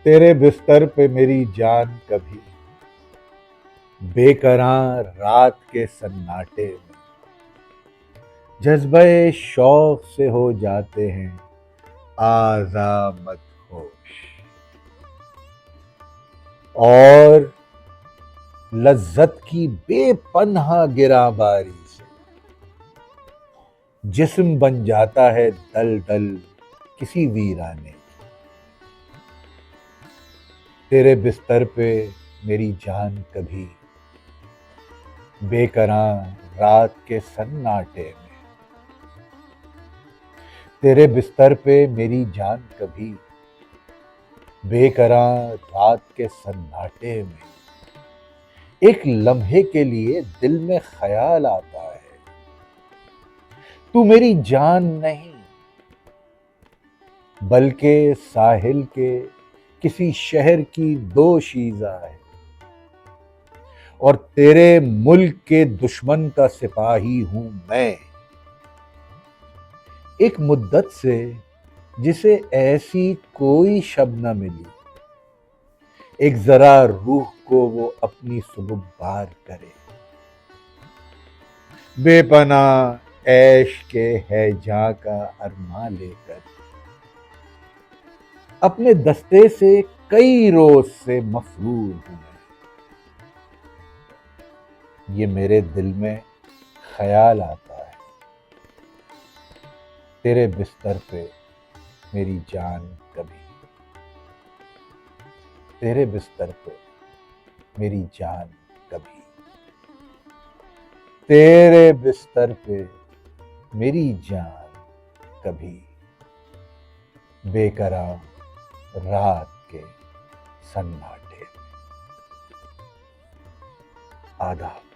تیرے بستر پہ میری جان کبھی بے قرار رات کے سناٹے میں جذبہ شوق سے ہو جاتے ہیں آزامت ہوش، اور لذت کی بے پناہ گراں باری سے جسم بن جاتا ہے دل دل کسی ویرانے کی۔ تیرے بستر پہ میری جان کبھی بے قرار رات کے سناٹے میں تیرے بستر پہ میری جان کبھی بے قرار رات کے سناٹے میں ایک لمحے کے لیے دل میں خیال آتا ہے تو میری جان نہیں بلکہ ساحل کے کسی شہر کی دوشیزہ ہے، اور تیرے ملک کے دشمن کا سپاہی ہوں میں، ایک مدت سے جسے ایسی کوئی شب نہ ملی، ایک ذرا روح کو وہ اپنی سبک بار کرے، بے پناہ عیش کے ہے جہاں کا ارماں لے کر اپنے دستے سے کئی روز سے مفرور ہوں میں۔ یہ میرے دل میں خیال آتا ہے تیرے بستر پہ میری جان کبھی، تیرے بستر پہ میری جان کبھی، تیرے بستر پہ میری جان کبھی بے قرار رات کے سناٹے میں۔ آداب۔